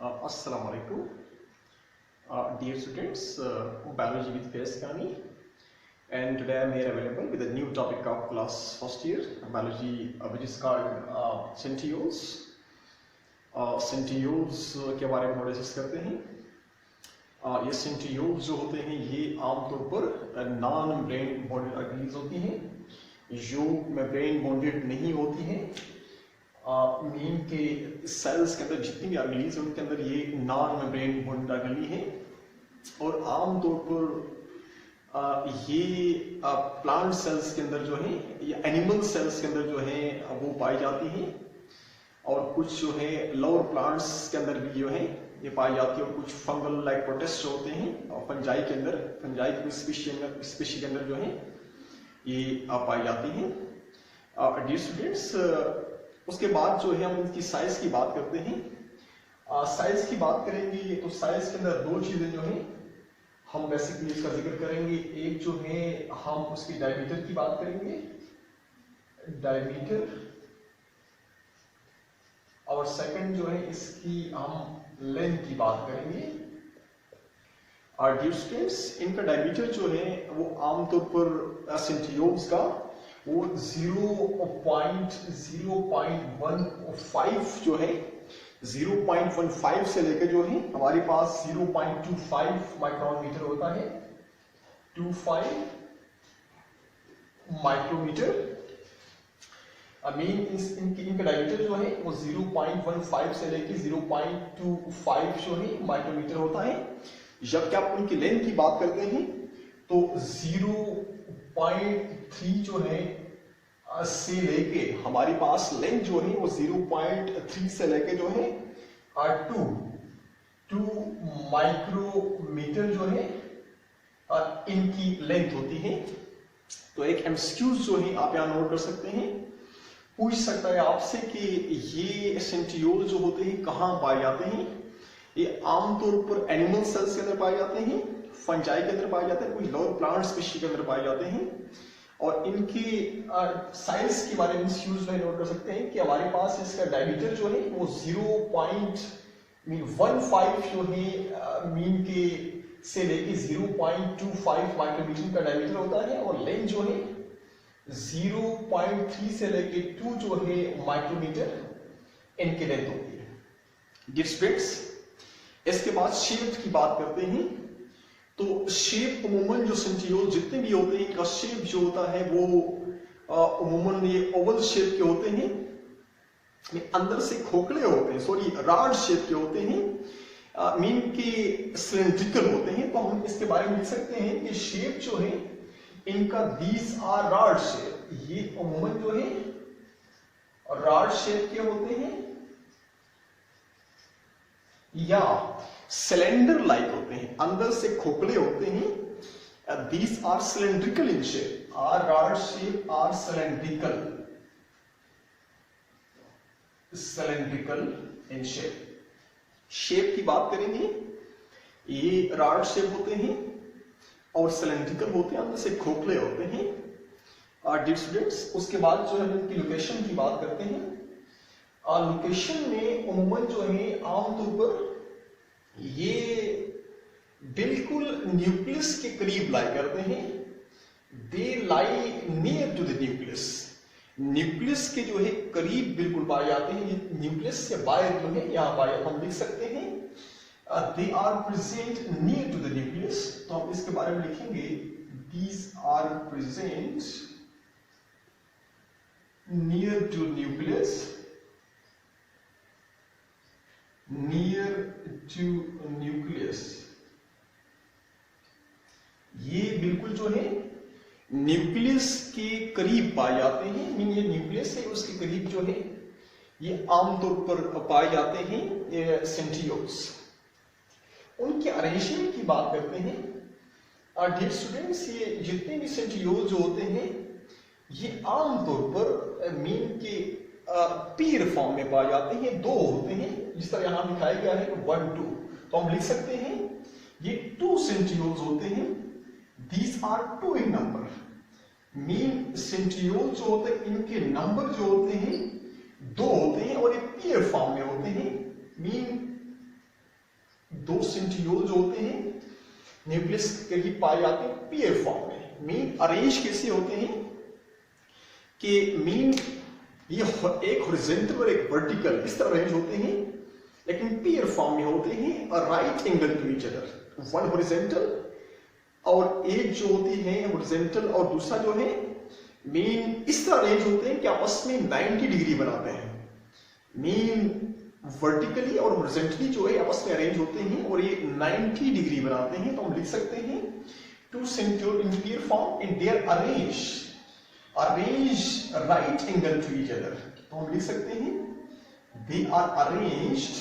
Assalamu alaikum. Dear students, Biology with Faiz Kani, and today I am here available with a new topic of class first year biology, which is called centrioles. Centrioles के बारे में थोड़ा discuss करते हैं। ये centrioles जो होते हैं ये आमतौर पर नॉन मेम्ब्रेन बॉन्डेड ऑर्गेनेल्स होती हैं जो मेम्ब्रेन बॉन्डेड नहीं होती हैं। मीन के सेल्स के अंदर जितनी भी ऑर्गेनेल्स हैं उनके अंदर ये नॉन मेम्ब्रेन बॉन्डेड ऑर्गेनेल हैं और आमतौर पर ये प्लांट सेल्स के अंदर जो है या एनिमल सेल्स के अंदर जो है वो पाई जाती हैं और कुछ जो है लोअर प्लांट्स के अंदर भी जो है ये पाई जाती है और कुछ फंगल लाइक प्रोटिस्ट होते हैं और फंजाई के अंदर फंजाई की स्पीशी के अंदर जो है ये पाई जाती हैं। डियर स्टूडेंट्स, उसके बाद जो है हम इनकी साइज की बात करते हैं। साइज की बात करेंगे तो साइज के अंदर दो चीजें जो हैं हम बेसिकली इसका जिक्र करेंगे। एक जो है हम उसकी डायमीटर की बात करेंगे, डायमीटर, और सेकंड जो है इसकी हम लेंथ की बात करेंगे। और डियर स्टूडेंट्स, इनका डायमीटर जो है वो आमतौर पर सेंट्रियोल्स का वो 0.015 जो है 0.15 से लेकर जो है हमारे पास 0.25 माइक्रोमीटर होता है, 25 माइक्रोमीटर। इनका डायमीटर जो है वो 0.15 से लेकर 0.25 जो है माइक्रोमीटर होता है। जबकि आप उनकी लेंथ की बात करते हैं तो 0.3 जो है से लेके हमारे पास लेंथ जो है वो 0.3 से लेके जो है 2 माइक्रोमीटर जो है इनकी लेंथ होती है। तो एक एमसीक्यूज जो है आप यहाँ नोट कर सकते हैं। पूछ सकता है आपसे कि ये सेंट्रियोल जो होते हैं कहाँ पाए जाते हैं। ये आमतौर पर एनिमल सेल्स के अंदर पाए जाते हैं, फंजाई के अंदर पाए जाते हैं, कुछ लोअर प्लांट स्पीशी के अंदर पाए जाते हैं। और इनकी साइज के बारे में यूज नोट कर सकते हैं कि हमारे पास इसका डायमीटर जो है वो 0.15 जो है मीन के से लेके 0.25 माइक्रोमीटर का डायमीटर होता है और लेंथ जो है 0.3 से लेके 2 जो है माइक्रोमीटर इनकी लेंथ होती है। डियर स्टूडेंट्स, इसके बाद शेप की बात करते हैं। तो शेप अमूमन जो सेंट्रियोल जितने भी होते हैं इनका शेप जो होता है वो अमूमन ये ओवल शेप के होते हैं, अंदर से खोखले होते हैं, सॉरी राड शेप के होते हैं, मीन के सिलेंड्रिकल होते हैं। तो हम इसके बारे में लिख सकते हैं कि शेप जो है इनका दीज आर राड शेप, ये अमूमन जो है राड शेप के होते हैं या सिलेंडर लाइक होते हैं, अंदर से खोखले होते हैं। These are cylindrical in shape, or rod shape are cylindrical in shape. Shape की बात करेंगे, ये राड शेप होते हैं और सिलेंड्रिकल होते हैं, अंदर से खोखले होते हैं। डियर स्टूडेंट्स, उसके बाद जो है इनकी लोकेशन की बात करते हैं। लोकेशन में अमूमन जो है आमतौर पर ये बिल्कुल न्यूक्लियस के करीब लाई करते हैं। They lie near to the nucleus, nucleus के जो है करीब बिल्कुल पाए जाते हैं। ये न्यूक्लियस से बाहर जो है यहाँ पाए हम लिख सकते हैं they are present near to the nucleus. तो हम इसके बारे में लिखेंगे these are present near to nucleus, near to nucleus. ये बिल्कुल जो है न्यूक्लियस के करीब पाए जाते हैं। मीन ये न्यूक्लियस है उसके करीब जो है ये आमतौर पर पाए जाते हैं सेंट्रियोल्स। उनके अरेंजमेंट की बात करते हैं। डियर स्टूडेंट्स, ये जितने भी सेंट्रियोल जो होते हैं ये आमतौर पर मीन के पीर फॉर्म में पाए जाते हैं, दो होते हैं, जिस तरह यहां दिखाया गया है 1 2। तो हम लिख सकते हैं ये 2 सेंट्रियोल्स होते हैं। These are 2 in number. Mean centriole जो होते हैं इनके नंबर जो होते हैं 2 होते हैं और ये पीर फॉर्म में होते हैं। मीन दो सेंट्रियोल जो होते हैं न्यूक्लियस के ही पाए जाते हैं पेयर फॉर्म में। मीन अरेंज कैसे होते हैं कि मीन ये एक हॉरिजॉन्टल और एक वर्टिकल इस तरह अरेंज होते हैं, लेकिन पेयर फॉर्म में होते हैं right angle to each other, one horizontal और एक जो होती है हॉरिजॉन्टल और दूसरा जो है मीन इस तरह अरेंज होते हैं कि आपस में 90 डिग्री बनाते हैं। मीन वर्टिकली और हॉरिजॉन्टली जो है आपस में अरेंज होते हैं और ये 90 डिग्री बनाते हैं। तो हम लिख सकते हैं two centriole in pair form and they are arrange right angle to each other. तो हम लिख सकते हैं they are arranged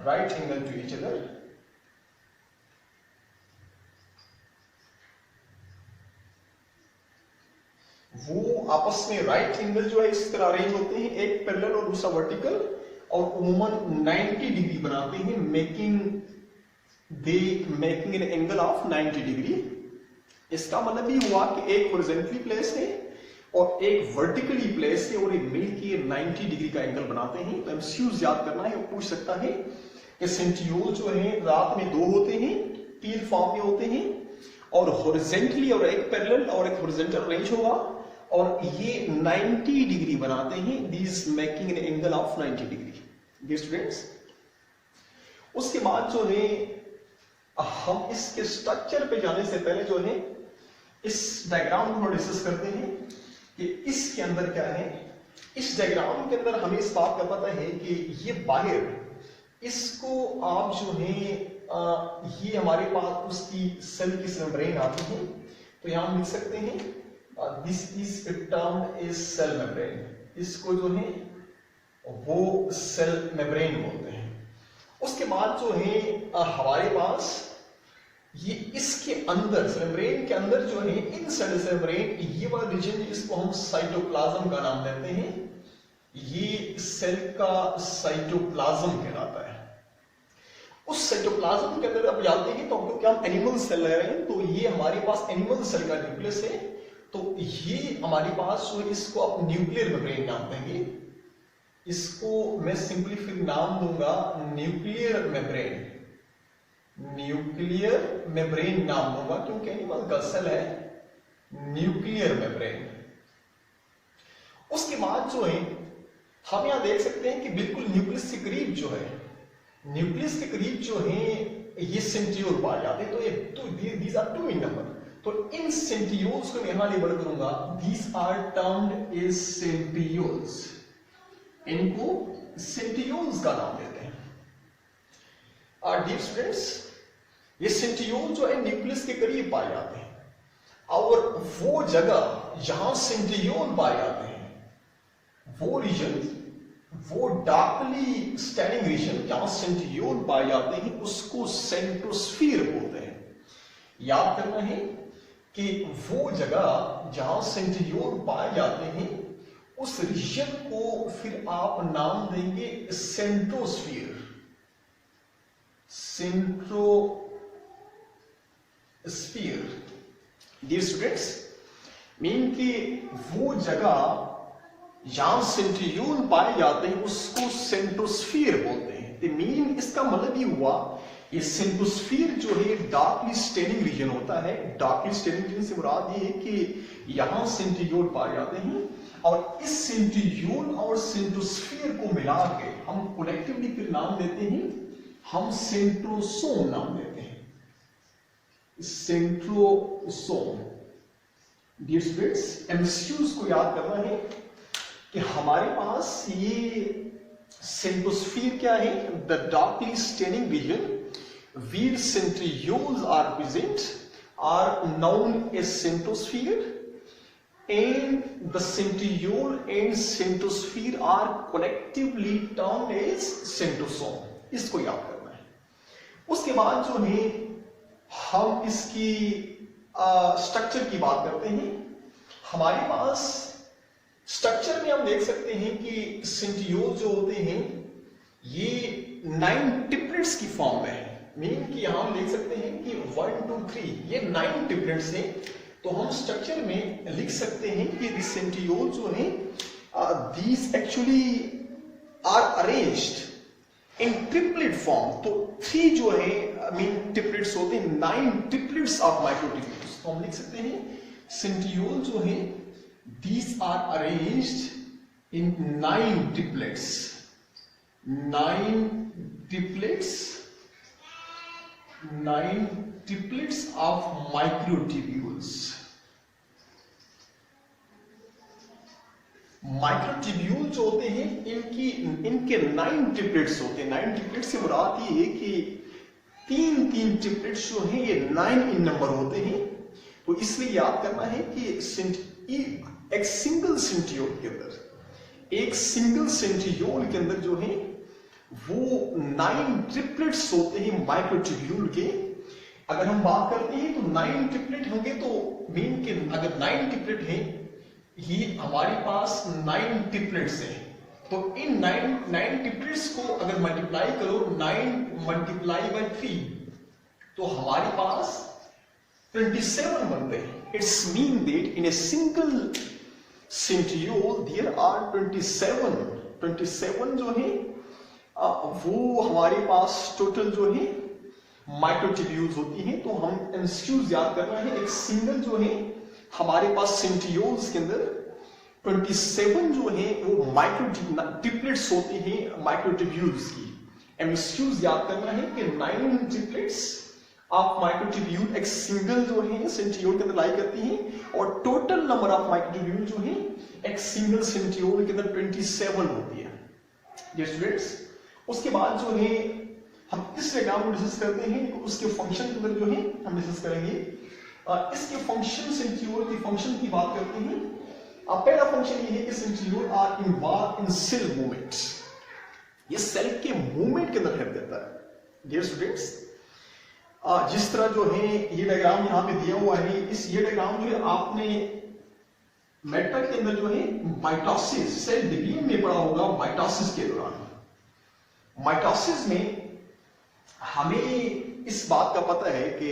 right angle to each other, वो आपस में राइट एंगल जो है इस तरह अरेंज होते हैं, एक पैरेलल और दूसरा वर्टिकल, और उमूमन 90 डिग्री बनाते हैं, making an angle of 90 degree. इसका मतलब ये हुआ कि एक हॉरिजॉन्टली प्लेस है और एक वर्टिकली प्लेस है और एक मिलकर 90 डिग्री का एंगल बनाते हैं। तो एमसीक्यूज याद करना है, वो पूछ सकता है कि सेंट्रियोल जो है रात में दो होते हैं, पेयर फॉर्म में होते हैं, और हॉरिजॉन्टली और एक पैरेलल और एक हॉरिजॉन्टल अरेंज होगा और ये 90 डिग्री बनाते हैं, this making an angle of 90 degree. Dear students, उसके बाद जो है हम इसके स्ट्रक्चर पे जाने से पहले जो है इस डायग्राम को डिस्कस करते हैं कि इसके अंदर क्या है। इस डायग्राम के अंदर हमें इस बात का पता है कि ये बाहर, इसको आप जो है ये हमारे पास उसकी सेल की मेम्ब्रेन आती है, तो यहां हम लिख सकते हैं this is termed is cell membrane. इसको जो है वो सेल मेम्ब्रेन बोलते हैं। उसके बाद जो है हमारे पास ये इसके अंदर मेम्ब्रेन के अंदर जो है इनसाइड मेम्ब्रेन ये वाला रीजन जिसको हम साइटोप्लाज्म का नाम देते हैं, ये सेल का साइटोप्लाज्म कहलाता है। उस साइटोप्लाज्म के अंदर आप जानते हैं, तो क्योंकि हम एनिमल सेल ले रहे हैं तो ये हमारे पास एनिमल सेल का न्यूक्लियस है, तो ये हमारे पास जो इसको आप न्यूक्लियर मेम्ब्रेन नाम देंगे। इसको मैं सिंपली फिर नाम दूंगा न्यूक्लियर मेम्ब्रेन नाम दूंगा, क्योंकि एनिमल का सेल है न्यूक्लियर मेम्ब्रेन। उसके बाद जो है हम यहां देख सकते हैं कि बिल्कुल न्यूक्लियस के करीब जो है, न्यूक्लियस के करीब जो है ये सेंट्रियोल पाए जाते हैं। तो ये these are two in number, तो इन सेंट्रियोल्स को मैं यहां लेबल करूंगा, these are termed is centrioles. इनको सेंट्रियोल्स का नाम देते हैं। डियर स्टूडेंट्स, ये सेंट्रियोल जो है न्यूक्लियस के करीब पाए जाते हैं, और वो जगह जहां सेंट्रियोल पाए जाते हैं वो रीजन, वो डार्कली स्टैंडिंग रीजन जहां सेंट्रियोल पाए जाते हैं उसको सेंट्रोस्फीयर बोलते हैं। याद करना है कि वो जगह जहां सेंट्रियोल पाए जाते हैं उस रीजन को फिर आप नाम देंगे सेंट्रोस्फीयर। डियर स्टूडेंट्स, मीन कि वो जगह जहां सेंट्रियोल पाए जाते हैं उसको सेंट्रोस्फीयर बोलते हैं। तो मीन इसका मतलब ये हुआ, ये सेंट्रोस्फीयर जो है डार्कली स्टेनिंग रीजन होता है। डार्कली स्टेनिंग रीजन से मुराद ये है कि यहां सेंट्रियोल पाए जाते हैं, और इस सेंट्रियोल और सेंट्रोस्फीयर को मिला के हम कलेक्टिवली फिर नाम देते हैं, हम सेंट्रोसोम नाम देते हैं, सेंट्रोसोम। डियर स्टूडेंट्स, एमसीक्यूज को याद करना है कि हमारे पास ये सेंट्रोस्फीयर क्या है, the darkly staining region where centrioles are present are known as centrosphere, and the centriole and centrosphere are collectively termed as centrosome। इसको याद करना है। उसके बाद जो है हम इसकी स्ट्रक्चर की बात करते हैं। हमारे पास स्ट्रक्चर में हम देख सकते हैं कि सेंट्रियोल जो होते हैं ये 9 ट्रिपलेट्स की फॉर्म में है। मीन कि यहां हम देख सकते हैं कि 1 2 3 ये 9 ट्रिपलेट्स हैं। तो हम स्ट्रक्चर में लिख सकते हैं कि दिस सेंट्रियोल जो है these actually are arranged in triplet form. तो 3 जो है मीन ट्रिपलेट्स होते हैं, 9 ट्रिपलेट्स ऑफ माइक्रोट्यूब्यूल्स। तो हम लिख सकते हैं सेंट्रियोल जो है these are arranged in 9 triplets, 9 triplets, 9 triplets of microtubules. Microtubule जो होते हैं इनके 9 ट्रिपलेट्स होते हैं। 9 ट्रिपलेट्स से मुराद ये है कि 3 ट्रिपलेट्स जो हैं ये 9 इन नंबर होते हैं। तो इसलिए याद करना है कि एक सिंगल सेंट्रियोल के अंदर, एक सिंगल सेंट्रियोल के अंदर जो है वो 9 ट्रिपलेट्स होते हैं माइक्रोट्यूब्यूल के। अगर हम बात करते हैं तो 9 ट्रिपलेट होंगे तो मीन के अगर 9 ट्रिपलेट हैं, ये हमारे पास 9 ट्रिपलेट्स हैं। तो इन 9 ट्रिपलेट्स को अगर मल्टीप्लाई करो 9 मल्टीप्लाई बाय 3 तो हमारे पास 27 बनते हैं। It's mean that in a single centriole there are 27 जो है वो हमारे पास टोटल जो है माइक्रोट्यूब्यूल्स होती हैं। तो हम एमसीक्यूज याद करना है, एक सिंगल जो है हमारे पास सेंट्रियोल्स के अंदर 27 जो है वो माइक्रो ट्रिपलेट्स होते हैं माइक्रोट्यूब्यूल्स की। एमसीक्यूज याद करना है कि 9 ट्रिपलेट्स ऑफ माइक्रोट्यूब्यूल एक सिंगल जो है सेंट्रियोल के अंदर लाई करती हैं और टोटल नंबर ऑफ माइक्रोट्यूब्यूल जो है एक सिंगल सेंट्रियोल के अंदर 27 होती है। डियर स्टूडेंट्स, उसके बाद जो है हम इस डायग्राम को डिस्कस करते हैं, उसके फंक्शन के अंदर जो है हम डिस्कस करेंगे। इसके फंक्शन सेंट्रियोल की फंक्शन की बात करते हैं। पहला फंक्शन ये है कि centriole are involve in cell movement. ये सेल के मूवमेंट के अंदर हेल्प देता है। डियर स्टूडेंट्स, जिस तरह जो है ये डायग्राम यहाँ पे दिया हुआ है, ये डायग्राम जो है आपने मेटल के अंदर जो है माइटोसिस, सेल डिवीजन में पढ़ा होगा। माइटोसिस के दौरान, माइटोसिस में हमें इस बात का पता है कि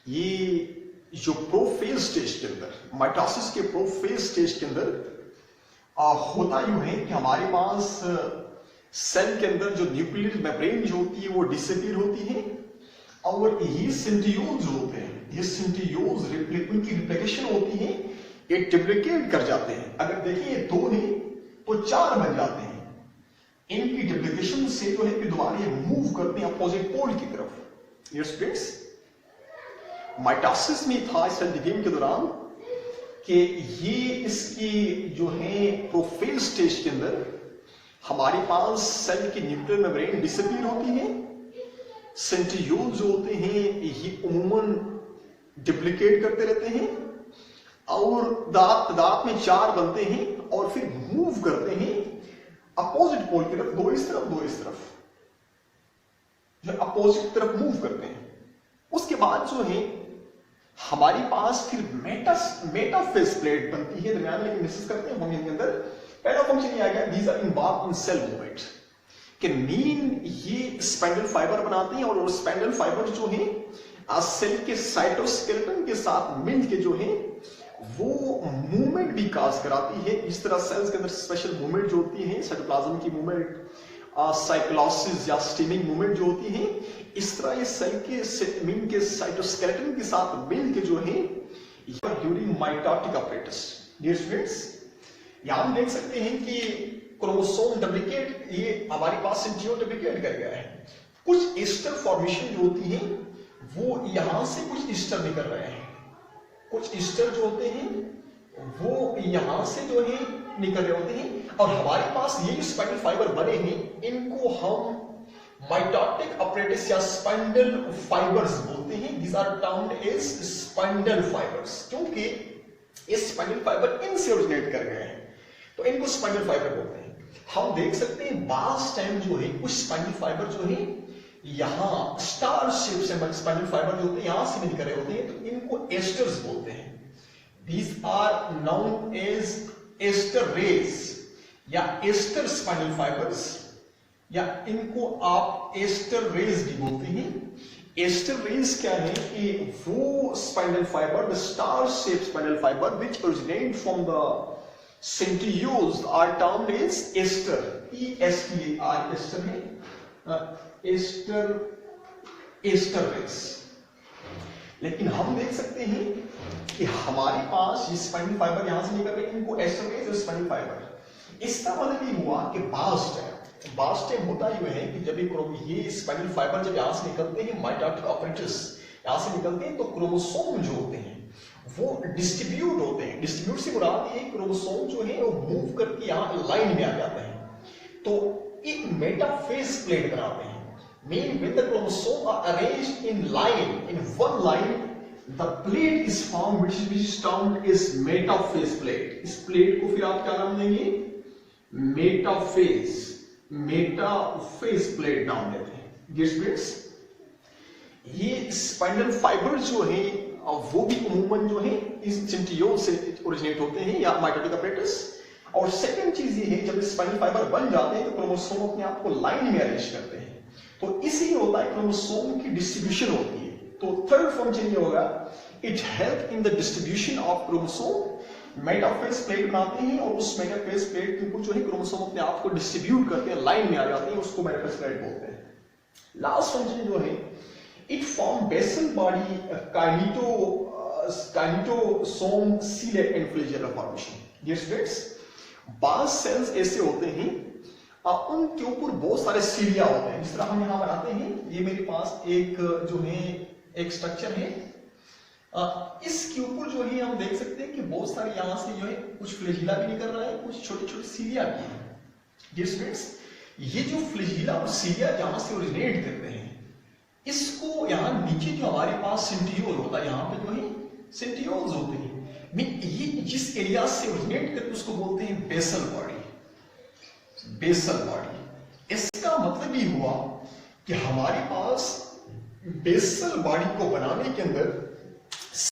ये जो प्रोफेज स्टेज के अंदर, माइटोसिस के प्रोफेज स्टेज के अंदर होता यूं है कि हमारे पास सेल के अंदर जो न्यूक्लियर मेम्ब्रेन जो होती है वो डिसअपीयर होती है और ये सेंट्रियोल्स जो होते हैं, ये सेंट्रियोल्स उनकी रिप्लिकेशन होती है, ये डुप्लीकेट कर जाते हैं। अगर देखिए 2 है तो 4 बन जाते हैं। इनकी डुप्लीकेशन से जो है कि दोबारा ये मूव करते हैं अपोजिट पोल की तरफ। ये स्टूडेंट्स, माइटोसिस में था सेल डिवीजन के दौरान कि ये इसकी जो है प्रोफेज स्टेज के अंदर हमारे पास सेल की न्यूक्लियर मेम्ब्रेन डिसअपीयर होती है। सेंट्रियोल जो होते हैं ये अमूमन डुप्लीकेट करते रहते हैं और दांत में 4 बनते हैं और फिर मूव करते हैं अपोजिट पोल की तरफ, 2 इस तरफ 2 इस तरफ, जो अपोजिट तरफ मूव करते हैं। उसके बाद जो है हमारे पास फिर मेटाफेज प्लेट बनती है दरमियान में। डिस्कस करते हैं फंक्शन के अंदर। पहला फंक्शन ये आ गया, these are involve in cell movement, कि मीन ये स्पाइंडल फाइबर बनाते हैं और स्पाइंडल फाइबर जो है सेल के साइटोस्केलेटन के साथ मिलके जो है वो मूवमेंट भी काज कराती है। इस तरह सेल्स के अंदर स्पेशल मूवमेंट जो होती है, साइटोप्लाज्म की मूवमेंट, साइक्लोसिस या स्टीमिंग मूवमेंट जो होती है, इस तरह ये सेल के मीन के साइटोस्केलेटन के साथ मिल के जो है during mitotic apparatus. Dear students, यहां हम देख सकते हैं कि क्रोमोसोम डुप्लीकेट, ये हमारे पास सेंट्रियोल डुप्लीकेट कर गया है। कुछ ईस्टर फॉर्मेशन जो होती है वो यहां से कुछ ईस्टर निकल रहे हैं, कुछ ईस्टर जो होते हैं वो यहां से जो है निकल रहे होते हैं और हमारे पास ये जो स्पाइंडल फाइबर बने हैं इनको हम माइटोटिक apparatus या स्पाइंडल फाइबर्स बोलते हैं। These are termed as spindle fibers, क्योंकि ये स्पाइंडल फाइबर इनसे ओरिजिनेट कर गए हैं तो इनको स्पाइंडल फाइबर बोलते हैं। हम देख सकते हैं बास टाइम जो है कुछ स्पाइंडल फाइबर जो है यहां स्टार शेप से स्पाइंडल फाइबर जो होते हैं यहां से निकल रहे होते हैं, तो इनको एस्टर्स बोलते हैं। These are known as ester rays या ester spinal fibers या इनको आप एस्टर रेज भी बोलते हैं। एस्टर रेज क्या है कि वो spinal fiber, the star shape spinal fiber which originate from the centrioles are termed as aster, ESTER aster है, एस्टर रेज। लेकिन हम देख सकते हैं कि हमारे पास ये स्पाइनल फाइबर यहां से निकल रहे हैं, इनको एस्टर रेज और स्पाइनल फाइबर। इसका मतलब ये हुआ कि बास्ट टाइम होता ही है कि जब ये स्पाइनल फाइबर जब यहां से निकलते हैं माइटोटिक ऑपरेटस यहां से निकलते हैं, तो क्रोमोसोम जो होते हैं वो डिस्ट्रीब्यूट होते हैं। डिस्ट्रीब्यूट से मुराद ये क्रोमोसोम जो है वो मूव करके यहां लाइन में आ जाते हैं, तो एक मेटाफेज प्लेट बनाते हैं। Mean when the chromosome are arranged in one line, the plate is formed which is termed as metaphase plate. इस प्लेट को फिर आप क्या नाम देंगे? मेटाफेज प्लेट नाम देते हैं। Yes, friends? ये स्पाइनल फाइबर जो है वो भी अमूमन जो है इस सेंट्रियोल से ओरिजिनेट होते हैं या माइटोटिक apparatus। और सेकंड चीज ये है जब स्पाइनल फाइबर बन जाते हैं तो क्रोमोसोम अपने आप को लाइन में अरेंज करते हैं, तो इसी होता है क्रोमोसोम की डिस्ट्रीब्यूशन होती है। तो थर्ड फंक्शन ये होगा, it help in the distribution of chromosome. Metaphase plate बनाते हैं और उस मेटाफेज प्लेट के ऊपर जो है क्रोमोसोम अपने आप को डिस्ट्रीब्यूट करते हैं, लाइन में आ जाते हैं, उसको मेटाफेज प्लेट बोलते हैं। लास्ट फंक्शन जो है, it form basal body kinetosome ciliate and flagella formation. Dear students, बाज सेल्स ऐसे होते हैं उनके ऊपर बहुत सारे सीलिया होते हैं। जिस तरह हम यहां बनाते हैं, ये मेरे पास एक जो है एक स्ट्रक्चर है, इसके ऊपर जो है हम देख सकते हैं कि बहुत सारे यहां से जो है कुछ फ्लैजिला भी निकल रहा है, कुछ छोटे छोटे सीलिया भी है। डियर स्टूडेंट्स, ये जो फ्लैजिला और सीलिया जहां से ओरिजिनेट करते हैं, इसको यहां नीचे जो हमारे पास सेंट्रियोल होता है, यहां पे जो है सेंट्रियोल्स होते हैं। ये जिस एरिया से ओरिजिनेट करते उसको बोलते हैं बेसल बॉडी। बेसल बॉडी, इसका मतलब ये हुआ कि हमारे पास बेसल बॉडी को बनाने के अंदर